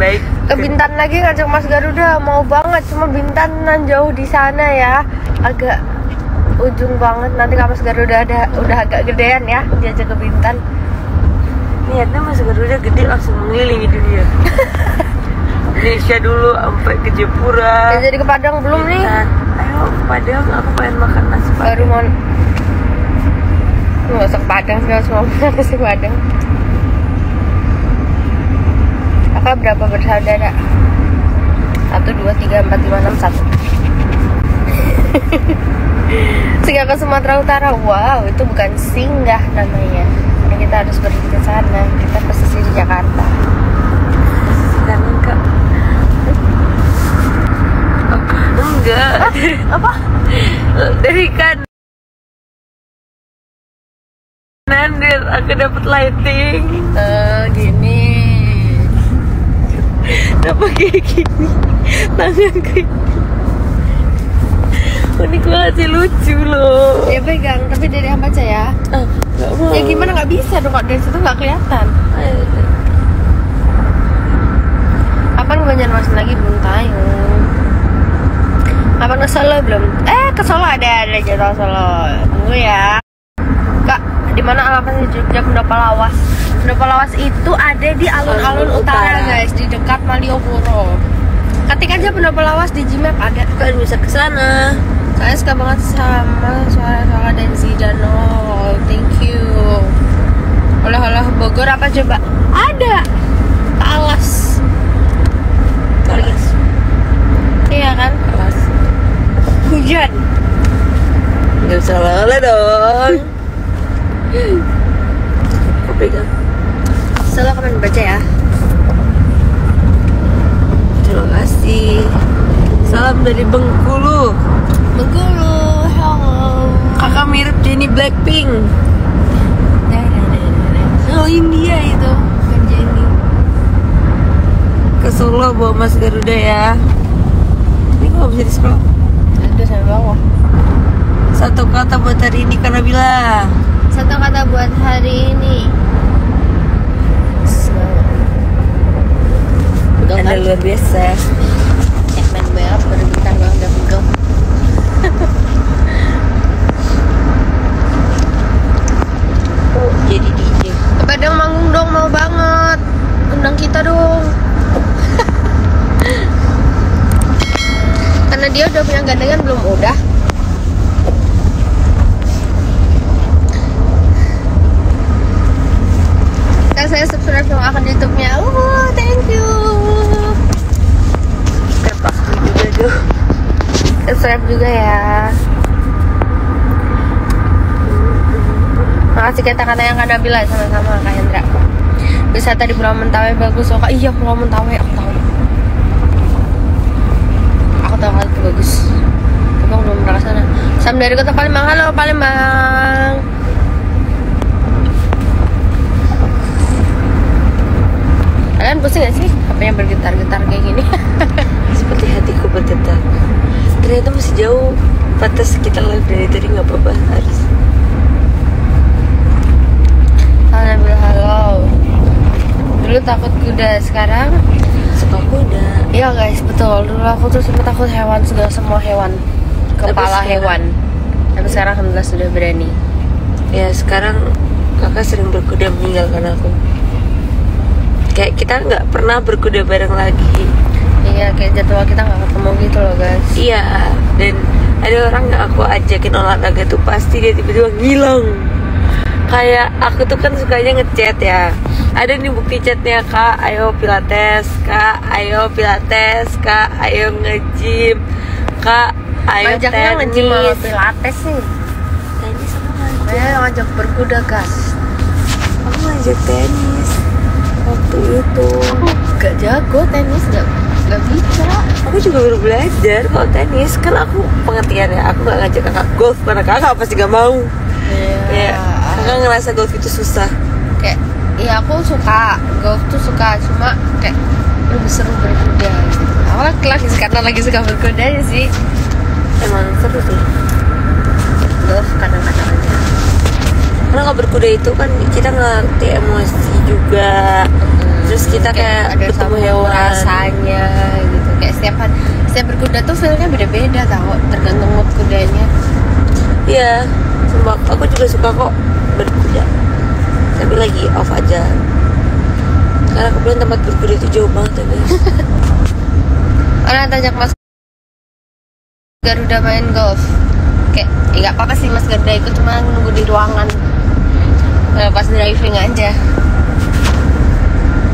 baik. Ke Bintan lagi ngajak Mas Garuda, mau banget, cuma Bintanan jauh di sana ya, agak ujung banget. Nanti kalau Mas Garuda udah agak gedean ya, diajak ke Bintan. Niatnya Mas Garuda gede langsung mengelilingi dunia. Indonesia dulu sampai ke Jepura. Jadi ke Padang belum nih? Ayo ke Padang, aku pengen makan nasi Padang. Baru mau nggak usah ke Padang sih, cuma nasi Padang. Kakak berapa bersaudara? 1, 2, 3, 4, 5, 6, 1. Singgah ke Sumatera Utara. Wow, itu bukan singgah namanya. Karena kita harus pergi ke sana. Kita pesisir Jakarta. Kanan Kak. Enggak. Apa? Dari kanan aku dapat lighting. Gini. Kenapa kayak gini? Tanganku ini unik banget sih, lucu loh. Ya pegang, tapi dari yang baca ya. Gak mau. Ya gimana nggak bisa dong, kalau dari situ nggak kelihatan. Kapan ke Banjarmasin lagi? Belum tahu. Kapan ke Solo belum? Ke Solo ada jadwal Solo. Tunggu ya. Kak, di mana alamatnya di Jogja? Pendopalawas. Pendopalawas itu ada di alun-alun utara guys, di dekat Malioboro. Ketik aja Pendopalawas di Gmap ada. Kalian bisa ke sana. Saya suka banget sama suara dan Zidane. Thank you. Olah-olah Bogor apa coba? Ada. Talas. Talas. Iya kan? Talas. Hujan. Gak usah lala dong. Aku pegang. Selalu kapan baca ya? Terima kasih. Salam dari Bengkulu. Bengkulu, hello. Kakak mirip Jennie Blackpink. Oh India itu, bukan Jenny. Ke Solo bawa Mas Garuda ya. Ini nggak bisa di scroll. Ada sampai bawah. Satu kata buat hari ini karena bila. Satu kata buat hari ini. Anda luar biasa. Main banget, baru bintang doang udah pegang. Jadi DJ. Ke Padang manggung dong, mau banget. Undang kita dong. Karena dia udah punya gandengan belum? Udah. Kan saya subscribe sama akun YouTube-nya. Thank you. Juga tuh. Subscribe juga ya. Makasih kata-kata yang Kak Nabila, sama-sama Kak Hendra. Wisata di Pulau Mentawai bagus. Oh Kak, iya Pulau Mentawai aku tahu. Aku tahu kalau itu bagus. Tapi aku belum pernah kesana. Salam dari Kota Palembang. Halo Palembang. Kalian pusing gak sih? Apanya bergetar-getar kayak gini? Seperti hatiku berdetak. Ternyata masih jauh. Batas kita live dari tadi nggak apa-apa, harus. Halo, halo. Dulu takut kuda, sekarang Suka kuda. iya guys, betul. Dulu aku tuh sempat takut hewan, segala semua hewan, kepala hewan. Tapi sekarang alhamdulillah sudah berani. Ya sekarang kakak sering berkuda meninggalkan aku. Kayak kita nggak pernah berkuda bareng lagi. Iya, kayak jadwal kita nggak ketemu gitu loh guys. Iya, dan ada orang yang aku ajakin olahraga tuh pasti dia tiba-tiba ngilang. Kayak aku tuh kan sukanya ngechat ya. Ada nih bukti chatnya, Kak, ayo pilates, Kak, ayo pilates, Kak, ayo nge-gym, Kak, ayo Ngajaknya nge-gym sama tenis. pilates sih. Tenis sama ngajak. Saya ngajak berkuda guys. Aku ngajak tenis waktu itu. Aku gak jago tenis, gak bisa. Aku juga baru belajar kalau tenis. Kan aku pengertiannya, aku gak ngajak kakak golf karena kakak pasti gak mau. Ya, kakak ngerasa golf itu susah. Kayak, iya aku suka golf tuh suka, cuma kayak lebih seru berkuda. Aku lagi karena lagi suka berkuda aja sih. Emang seru sih. Golf kadang-kadang aja. Karena kalau berkuda itu kan kita ngerti emosi juga. Terus kita kayak ada ketemu sama hewan. rasanya gitu. Kayak setiap berkuda tuh feelnya beda-beda tau, tergantung mood kudanya. Iya, sumpah aku juga suka kok berkuda. Tapi lagi off aja. Karena kebetulan tempat berkuda itu jauh banget ya guys. Orang tajak Mas Garuda main golf. Kayak, nggak apa-apa sih Mas Garuda ikut, cuma nunggu di ruangan. Pas driving aja.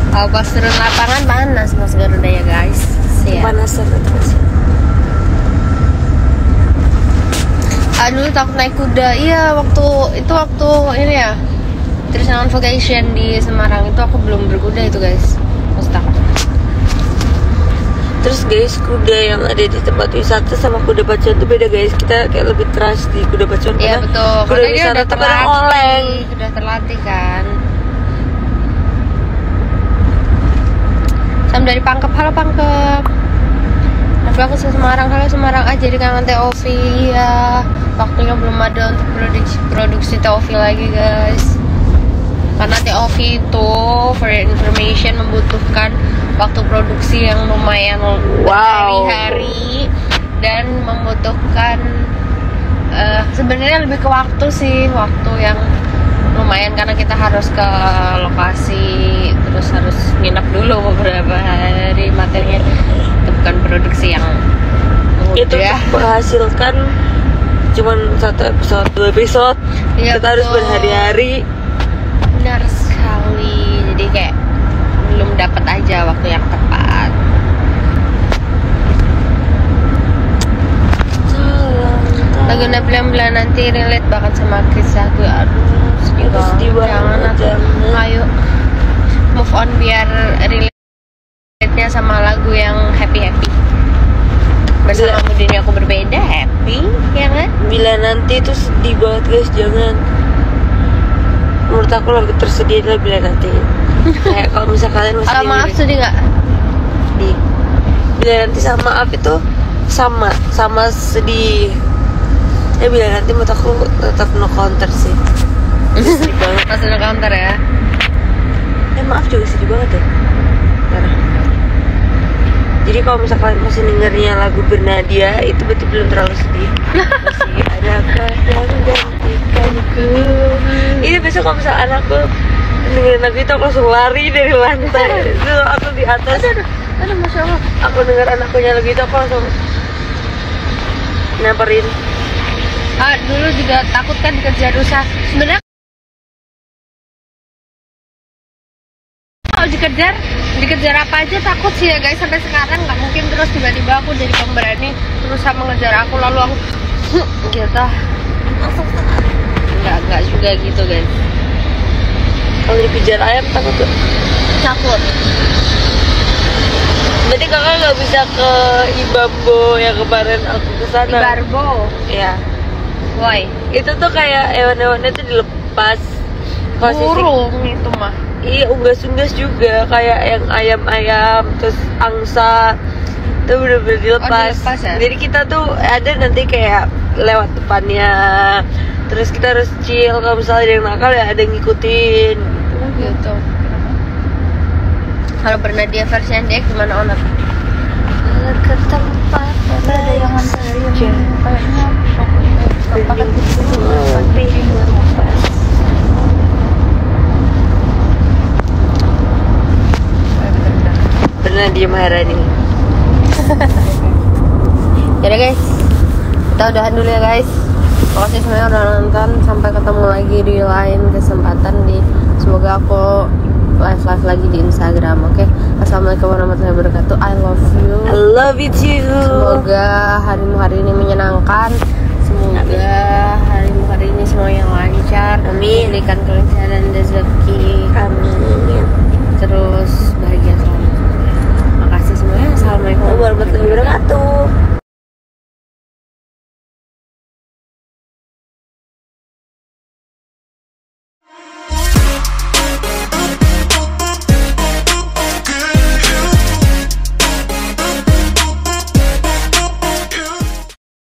Kalau pas turun lapangan panas Mas Garuda ya guys. Siap. Panasan itu guys. Dulu takut naik kuda. Iya, waktu ini ya. Trisnawan Vacation di Semarang itu aku belum berkuda itu guys. Masih takut. Terus guys, kuda yang ada di tempat wisata sama kuda pacuan itu beda guys. Kita kayak lebih trust di kuda pacuan. Iya betul. Kuda Karena dia wisata udah tuh kadang oleng. terlatih, udah terlatih kan. Sam dari Pangkep, halo Pangkep. Tapi aku ke Semarang, halo Semarang aja di kangen TOV ya. Waktunya belum ada untuk produksi TOV lagi guys. Karena TOV itu for information membutuhkan waktu produksi yang lumayan berhari-hari dan membutuhkan sebenarnya lebih ke waktu sih, waktu yang lumayan karena kita harus ke lokasi, terus harus nginep dulu beberapa hari materinya. Itu bukan produksi yang mudah. Itu menghasilkan cuman 1 episode, 2 episode. Ya, kita harus berhari-hari. Benar sekali. Jadi kayak belum dapat aja waktu yang tepat. Lagu Nabila nanti relate banget sama kisah gue. Aduh, sedih banget. Jangan. Ayo move on biar relate-nya sama lagu yang happy-happy. Bersama dunia aku berbeda, happy, ya kan? Bila nanti itu sedih banget guys, jangan. Menurut aku lagu tersedih adalah bila nanti. Kayak kalau misalnya kalian masih maaf sedih nggak? Sedih. Bila nanti sama maaf itu sama sedih. Ya bila nanti menurut aku tetap no counter sih. Sedih banget. Masih no counter ya? Maaf juga sedih banget ya. Karena jadi kalau misalkan masih dengarnya lagu Bernadia itu berarti belum terlalu sedih. Masih adakah yang gantikanku? Ini besok kalau misalkan anakku dengerin lagu itu aku langsung lari dari lantai. Itu aku di atas. Aduh, Masya Allah. Aku dengar anakku nyanyi lagu itu aku langsung nyamperin. Dulu juga takut kan dikejar rusa. Sebenarnya kalau dikejar apa aja takut sih ya guys. Sampai sekarang nggak mungkin terus tiba-tiba aku jadi pemberani terus sama ngejar aku lalu aku gitu. Nggak juga gitu guys. Kalau dikejar ayam takut tuh? Takut. Berarti kakak nggak bisa ke Ibambo yang kemarin aku kesana. Ibarbo? Iya. Why? Itu tuh kayak hewan-hewannya tuh dilepas. Burung itu mah. Iya, unggas-unggas juga kayak yang ayam-ayam, terus angsa itu bener-bener dilepas. Dilepas ya? Jadi kita tuh ada nanti kayak lewat depannya, terus kita harus chill. Kalau misalnya ada yang nakal ya ada yang ngikutin. Gitu. Kalau Bernadia versi Andek gimana Onat? Ke tempat ada yang nganterin kayaknya paket Bernadia Maharani. Yaudah guys, kita udahan dulu ya guys. Makasih semuanya udah nonton. Sampai ketemu lagi di lain kesempatan semoga aku live lagi di Instagram. Oke? Assalamualaikum warahmatullahi wabarakatuh. I love you. I love you too. Semoga harimu hari ini menyenangkan. Semoga harimu hari ini semuanya lancar. Amin. Diberikan kelancaran dan rezeki. Amin. Terus bahagia